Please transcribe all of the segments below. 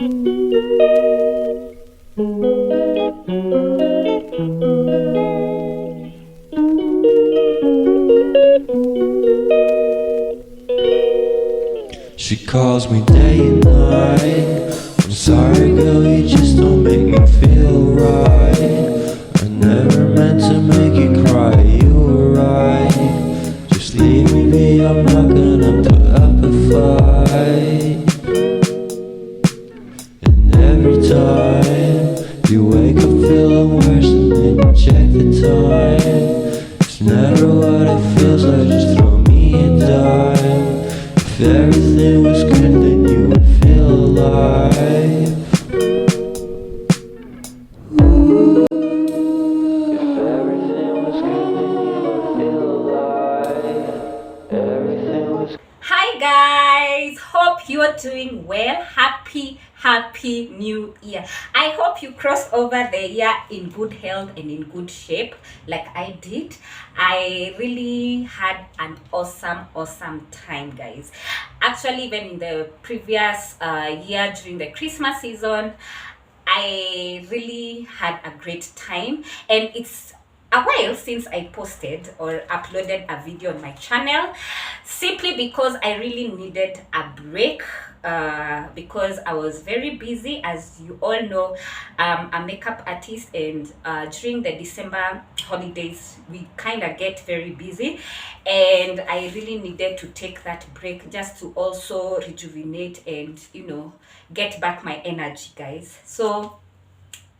She calls me day and night. I'm sorry girl, you just don't make me feel right. I never meant to make you cry, you were right. Just leave me be, I'm not gonna put up a fight. And every time you wake up feeling worse and then you check the time. It's never what it feels like, just throw me a dime. If everything was good, then you would feel alive. Ooh. If everything was good, then you would feel alive. Everything was. Hi guys, hope you're doing well. Happy new year. I hope you crossed over the year in good health and in good shape like I did. I really had an awesome time, guys. Actually, even in the previous year during the Christmas season, I really had a great time, and it's a while since I posted or uploaded a video on my channel, simply because I really needed a break, because I was very busy. As you all know, a makeup artist, and during the December holidays we kind of get very busy, and I really needed to take that break just to also rejuvenate and get back my energy, guys. So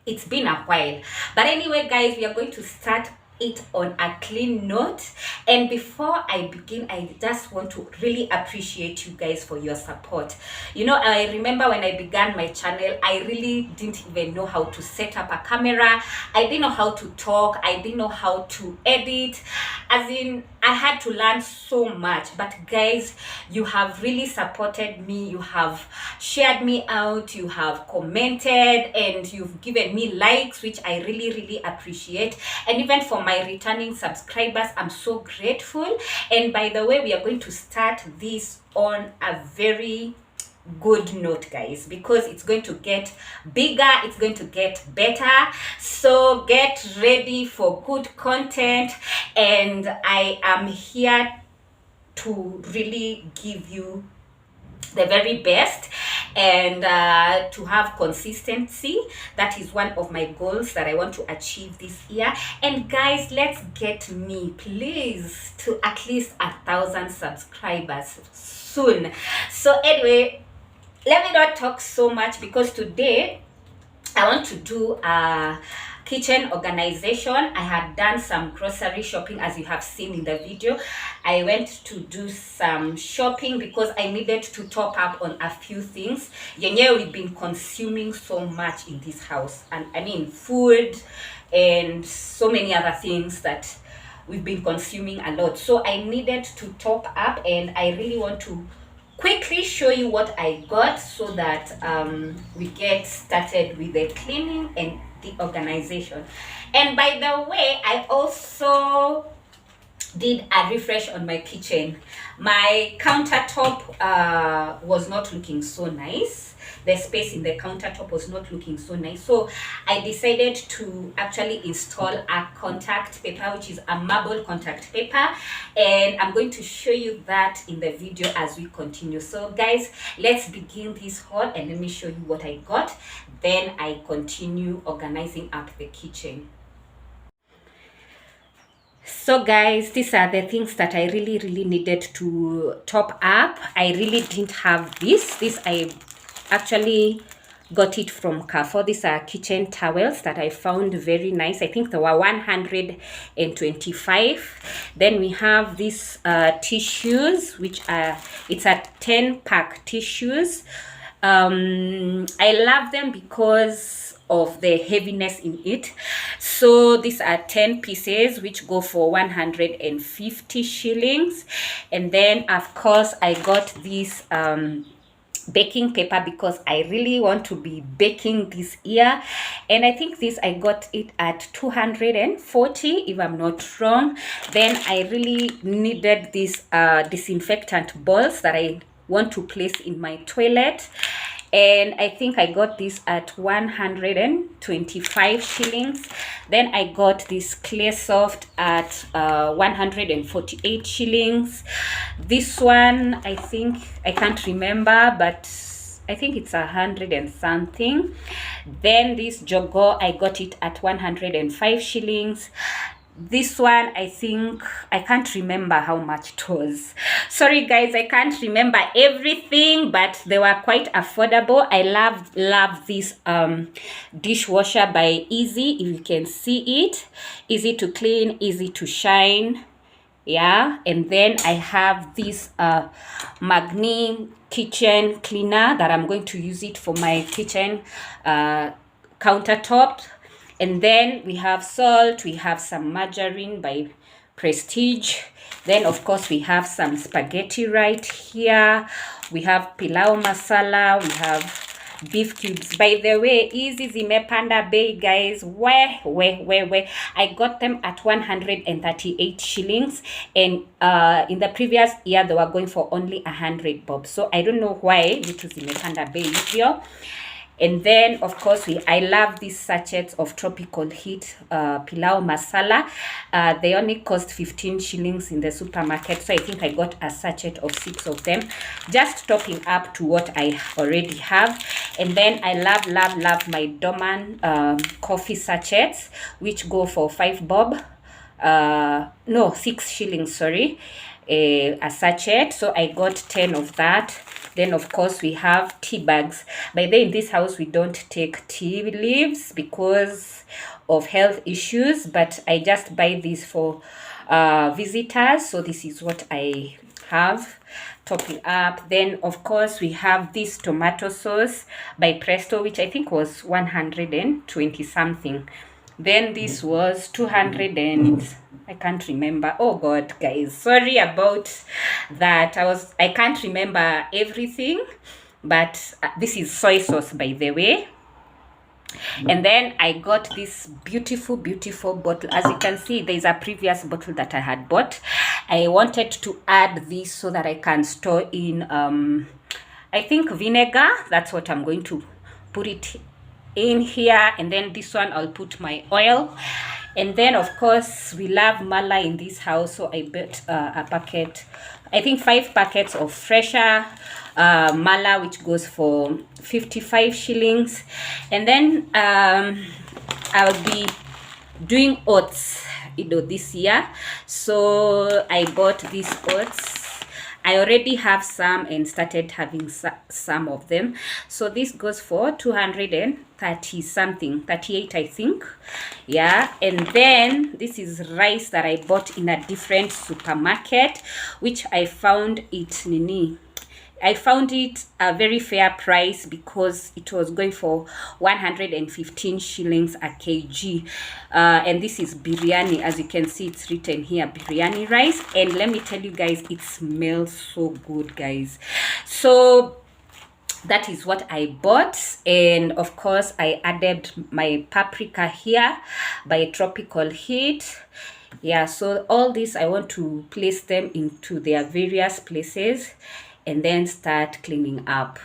it's been a while, but anyway guys, we are going to start it on a clean note. And before I begin, I just want to really appreciate you guys for your support. I remember when I began my channel, I really didn't even know how to set up a camera. I didn't know how to talk. I didn't know how to edit. As in, I had to learn so much. But guys, you have really supported me. You have shared me out. You have commented, and you've given me likes, which I really appreciate. And even for my returning subscribers, I'm so grateful. And by the way, we are going to start this on a very good note, guys, because it's going to get bigger, it's going to get better. So get ready for good content, and I am here to really give you the very best, and to have consistency. That is one of my goals that I want to achieve this year. And guys, let's get me please to at least 1,000 subscribers soon. So anyway, let me not talk so much, because today I want to do a kitchen organization. I had done some grocery shopping, as you have seen in the video. I went to do some shopping because I needed to top up on a few things. We've been consuming so much in this house, and I mean food and so many other things that we've been consuming a lot. So I needed to top up, and I really want to quickly show you what I got, so that we get started with the cleaning and the organization. And by the way, I also did a refresh on my kitchen. My countertop was not looking so nice. The space in the countertop was not looking so nice, so I decided to actually install a contact paper, which is a marble contact paper, and I'm going to show you that in the video as we continue. So guys, let's begin this haul, and let me show you what I got, then I continue organizing up the kitchen. So guys, these are the things that I really needed to top up. I really didn't have this I actually got it from Careffore. These are kitchen towels that I found very nice. I think they were 125. Then we have these tissues, which are, it's a 10-pack tissues. I love them because of the heaviness in it. So these are 10 pieces, which go for 150 shillings. And then of course I got this baking paper, because I really want to be baking this year, and I think this I got it at 240 if I'm not wrong. Then I really needed these disinfectant balls that I want to place in my toilet. and I think I got this at 125 shillings. Then I got this Clay Soft at 148 shillings. This one, I think, I can't remember, but I think it's 100 and something. Then this Jogo, I got it at 105 shillings. This one, I think, I can't remember how much it was. Sorry guys, I can't remember everything, but they were quite affordable. I love this dishwasher by Easy. If you can see it, easy to clean, easy to shine. Yeah, and then I have this Magni kitchen cleaner that I'm going to use it for my kitchen countertop. And then we have salt, we have some margarine by Prestige. Then of course we have some spaghetti right here. We have pilau masala, we have beef cubes. By the way, Easy zimepanda bei guys. Where I got them at 138 shillings, and in the previous year they were going for only 100 bob. So I don't know why vitu zimepanda bei hivyo. And then of course I love these sachets of tropical heat pilau masala. They only cost 15 shillings in the supermarket, so I think I got a sachet of 6 of them, just topping up to what I already have. And then I love my Doman coffee sachets, which go for 5 bob, no, 6 shillings, sorry, a sachet. So I got 10 of that. Then of course we have tea bags. By the way, in this house we don't take tea leaves because of health issues, but I just buy these for visitors. So this is what I have, topping up. Then of course we have this tomato sauce by Presto, which I think was 120 something. Then this was 200 and I can't remember. Oh god guys, sorry about that. I can't remember everything, but this is soy sauce by the way. And then I got this beautiful bottle. As you can see, there's a previous bottle that I had bought. I wanted to add this so that I can store in I think vinegar. That's what I'm going to put it in here. And then this one I'll put my oil. And then of course we love mala in this house, so I bought a packet, I think 5 packets of fresher mala, which goes for 55 shillings. And then I'll be doing oats this year, so I bought these oats. I already have some and started having some of them. So this goes for 230 something, 38 I think. Yeah, and then this is rice that I bought in a different supermarket, which I found it I found it a very fair price because it was going for 115 shillings a kg. And this is biryani. As you can see, it's written here, biryani rice. And let me tell you guys, it smells so good, guys. So that is what I bought. And of course, I added my paprika here by Tropical Heat. Yeah, so all this, I want to place them into their various places and then start cleaning up.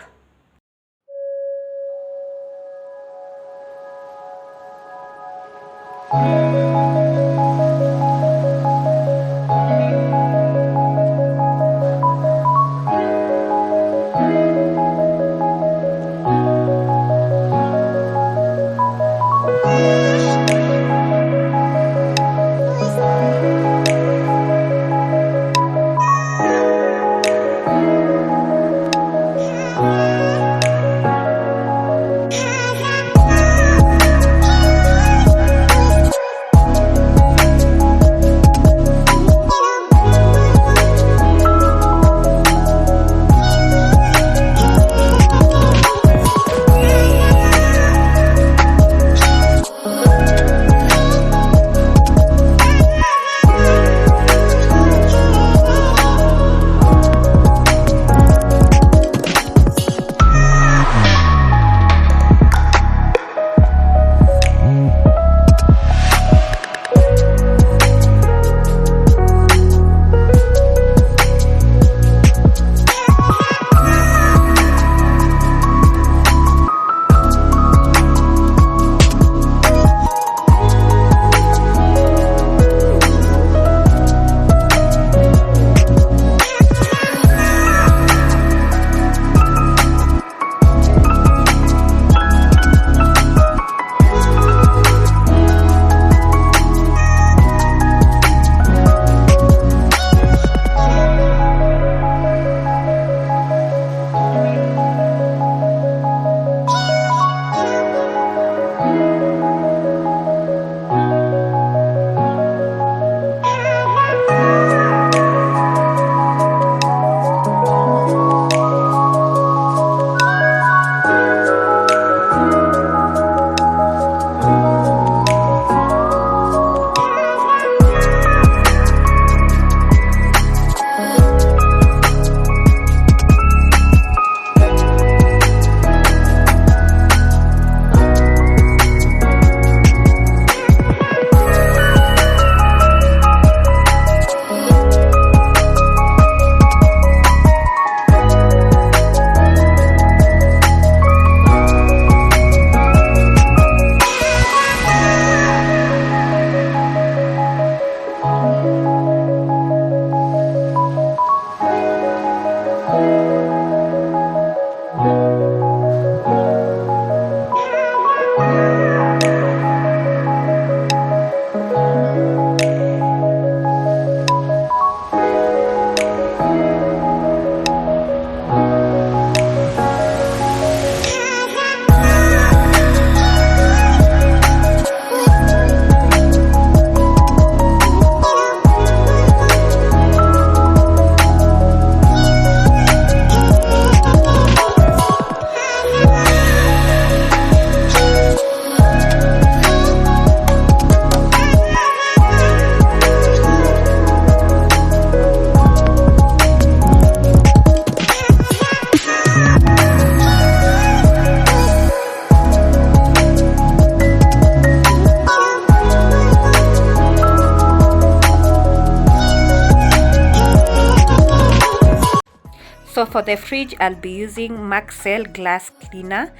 So for the fridge, I'll be using Maxell glass cleaner,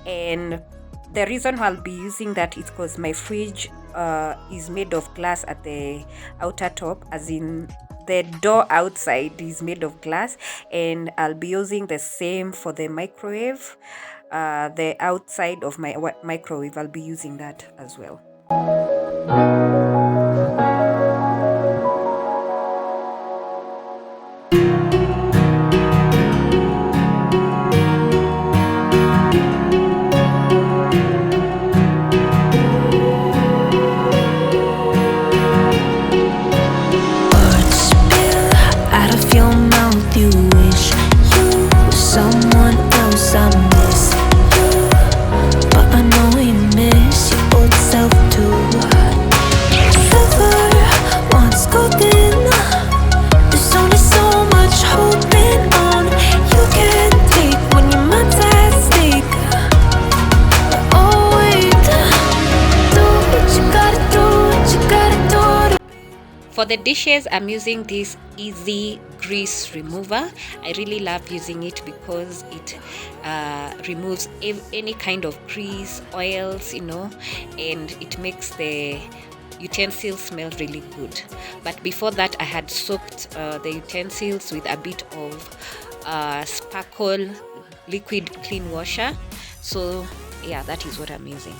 and the reason why I'll be using that is because my fridge is made of glass at the outer top, as in the door outside is made of glass, and I'll be using the same for the microwave. The outside of my microwave, I'll be using that as well. For the dishes, I'm using this easy grease remover. I really love using it because it removes any kind of grease, oils, and it makes the utensils smell really good. But before that, I had soaked the utensils with a bit of sparkle liquid clean washer. So yeah, that is what I'm using.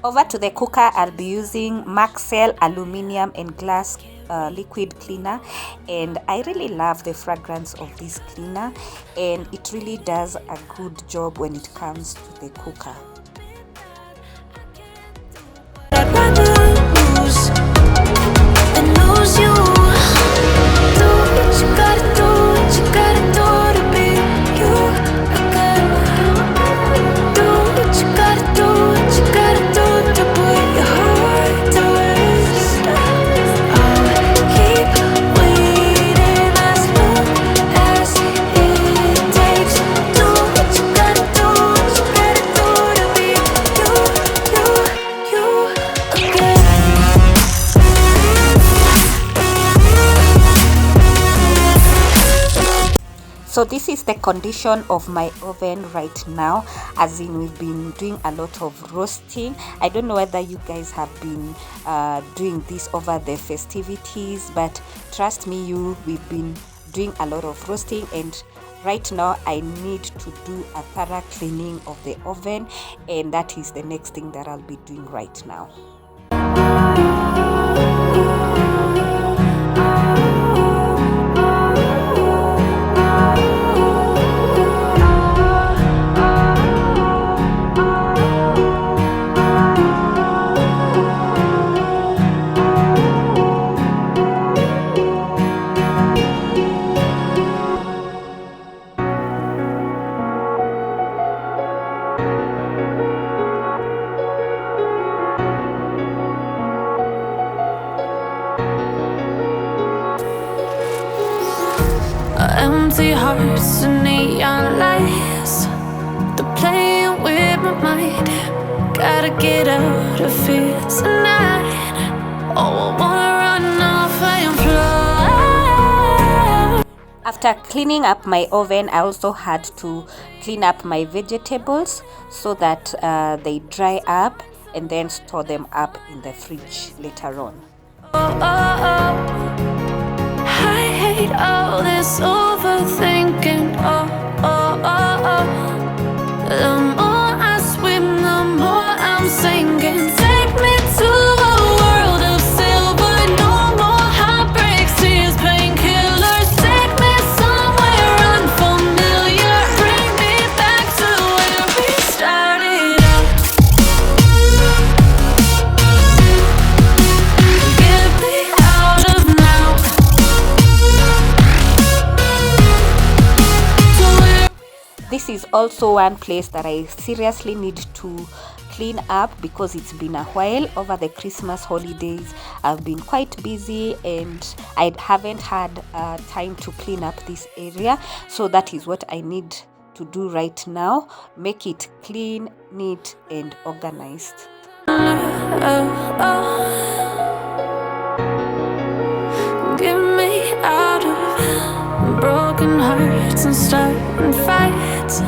Over to the cooker, I'll be using Maxell aluminium and glass liquid cleaner, and I really love the fragrance of this cleaner, and it really does a good job when it comes to the cooker. So this is the condition of my oven right now, as in we've been doing a lot of roasting. I don't know whether you guys have been doing this over the festivities, but trust me, we've been doing a lot of roasting, and right now I need to do a thorough cleaning of the oven, and that is the next thing that I'll be doing right now. Empty hearts and neon lights, they're playing with my mind. Gotta get out of here tonight. Oh, I wanna run off and fly. After cleaning up my oven, I also had to clean up my vegetables so that they dry up, and then store them up in the fridge later on. I hate all this overthinking. The more I swim, the more I'm sinking. Take me to a world of silver. No more heartbreaks, tears, painkillers. Take me somewhere unfamiliar. Bring me back to where we started out. also one place that I seriously need to clean up because it's been a while. Over the Christmas holidays I've been quite busy and I haven't had time to clean up this area, so that is what I need to do right now, make it clean, neat and organized. Get me out of broken hearts and starting fights,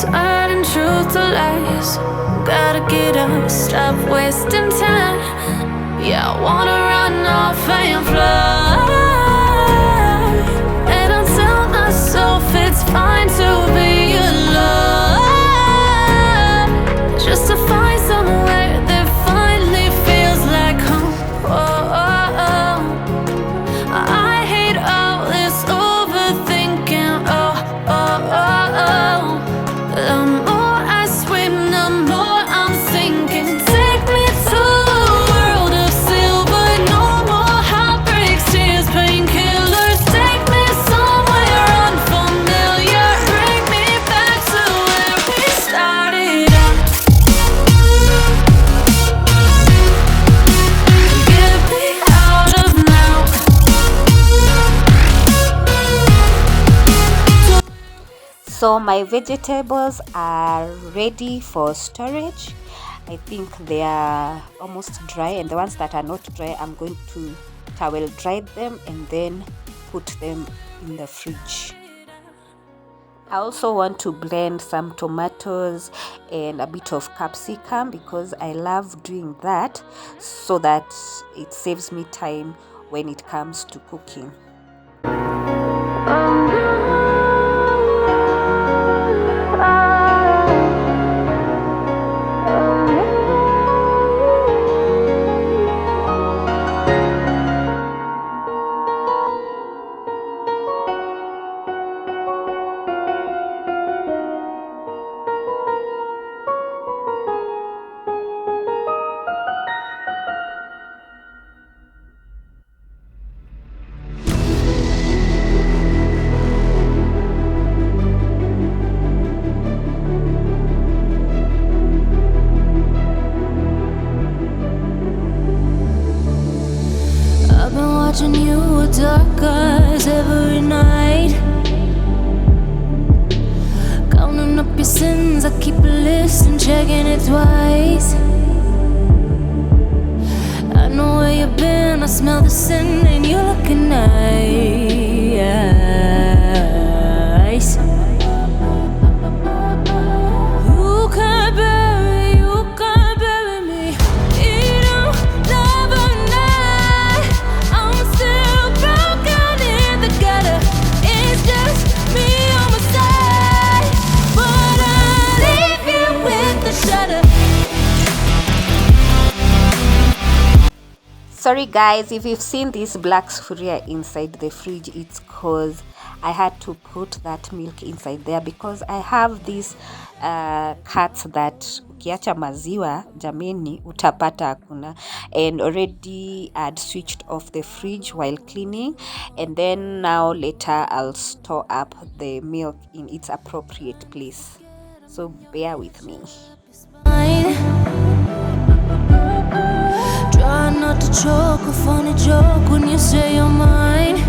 turning truth to lies. Gotta get up, stop wasting time. Yeah, I wanna run off and fly. And I tell myself it's fine to be alone, just to find somewhere that finally feels like home. I hate all this overthinking. The more I swim, the more I'm sinking. Take me to a world of silver. No more heartbreaks, tears, painkillers. Take me somewhere unfamiliar. Bring me back to where we started out. Get me out of now. So my vegetables are ready for storage. I think they are almost dry, and the ones that are not dry I'm going to towel dry them and then put them in the fridge. I also want to blend some tomatoes and a bit of capsicum because I love doing that, so that it saves me time when it comes to cooking. I've been watching you with dark eyes every night, counting up your sins. I keep a list and checking it twice. I know where you've been, I smell the sin, and you're looking nice. You can't bury me. You don't love a night. I'm still broken in the gutter. It's just me on my side, but I leave you with the shudder. Sorry guys, if you've seen this black sufuria inside the fridge, it's cause I had to put that milk inside there because I have these cats that ukiacha maziwa jameni utapata hakuna, and already I'd switched off the fridge while cleaning, and then now later I'll store up the milk in its appropriate place, so bear with me. Try not to choke, a funny joke when you say you're mine.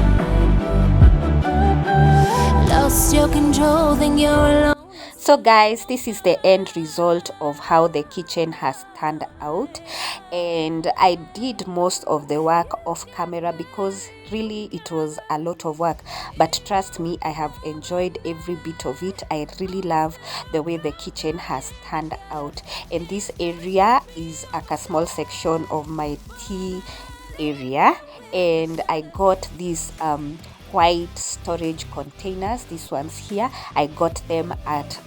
Lost your control, think you're alone. So guys, this is the end result of how the kitchen has turned out, and I did most of the work off camera because really it was a lot of work, but trust me, I have enjoyed every bit of it. I really love the way the kitchen has turned out, and this area is like a small section of my tea area, and I got these white storage containers, these ones here. I got them at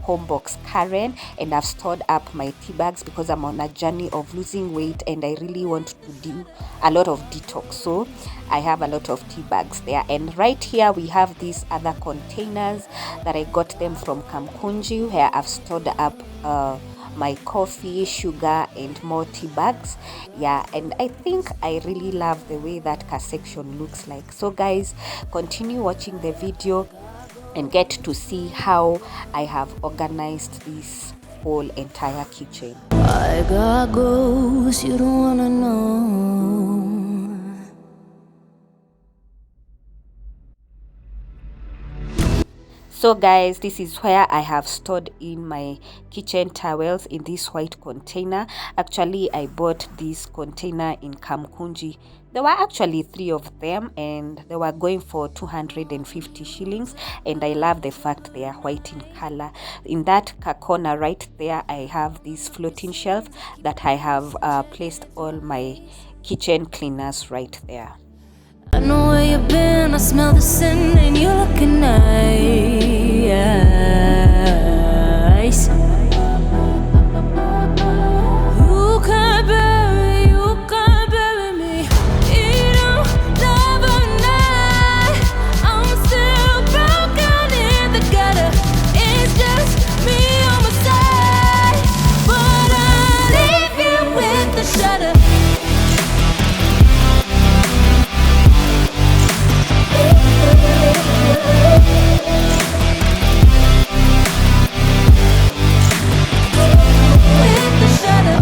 homebox Karen, and I've stored up my tea bags because I'm on a journey of losing weight and I really want to do a lot of detox, so I have a lot of tea bags there. And right here we have these other containers that I got them from Kamkunji, where I've stored up my coffee, sugar and more tea bags. Yeah, and I think I really love the way that car section looks like. So guys, continue watching the video. and get to see how I have organized this whole entire kitchen. I got goals you don't wanna know. So guys, this is where I have stored in my kitchen towels in this white container. Actually, I bought this container in Kamkunji. There were actually 3 of them and they were going for 250 shillings, and I love the fact they are white in color. In that corner right there, I have this floating shelf that I have placed all my kitchen cleaners right there. I know where you've been, I smell the sin and you're looking nice. You can't bury me. You don't love a night. I'm still broken in the gutter. It's just me on my side, but I leave you with the shudder.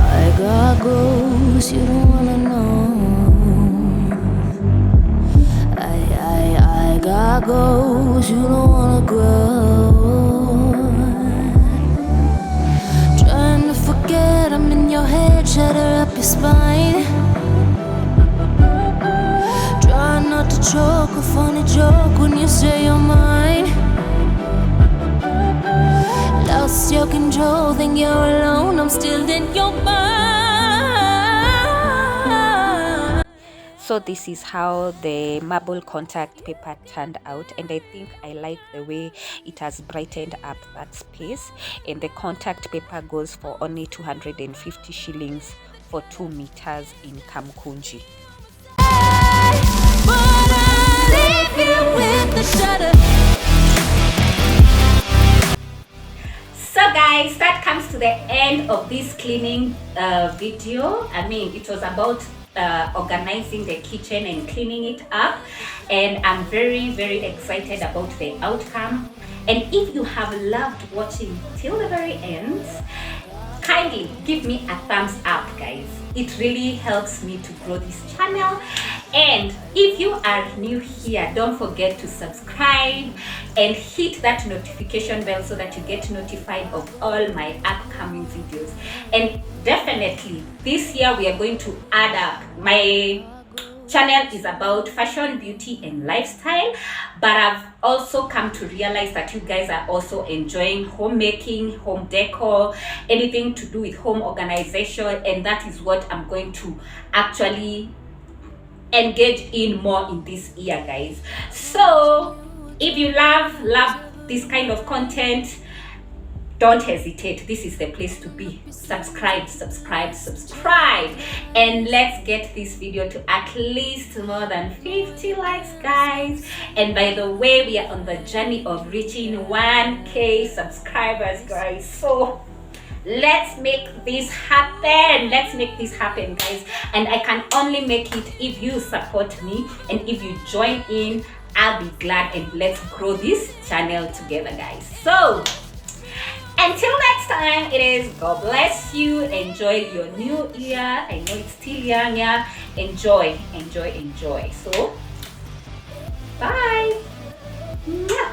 I got goals you don't wanna know. I got goals you don't wanna grow. Trying to forget I'm in your head, shatter up your spine. Try not to choke, a funny joke when you say you're mine. Lost your control, think you're alone, I'm still in your mind. So this is how the marble contact paper turned out, and I think I like the way it has brightened up that space. And the contact paper goes for only 250 shillings for 2 meters in Kamkunji. But I leave you with the shudder. So guys, that comes to the end of this cleaning video. I mean, it was about organizing the kitchen and cleaning it up, and I'm very excited about the outcome. And if you have loved watching till the very end, kindly give me a thumbs up, guys. It really helps me to grow this channel. And if you are new here, don't forget to subscribe and hit that notification bell so that you get notified of all my upcoming videos. And definitely this year we are going to add up. My channel is about fashion, beauty and lifestyle, but I've also come to realize that you guys are also enjoying homemaking, home decor, anything to do with home organization, and that is what I'm going to actually engage in more in this year, guys. So if you love this kind of content, don't hesitate. This is the place to be. Subscribe, and let's get this video to at least more than 50 likes, guys. And by the way, we are on the journey of reaching 1K subscribers, guys. So let's make this happen. Let's make this happen, guys. And I can only make it if you support me and if you join in. I'll be glad, and let's grow this channel together, guys. So until next time, it is God bless you. Enjoy your new year. I know it's still young, yeah. Enjoy. So bye. Mwah.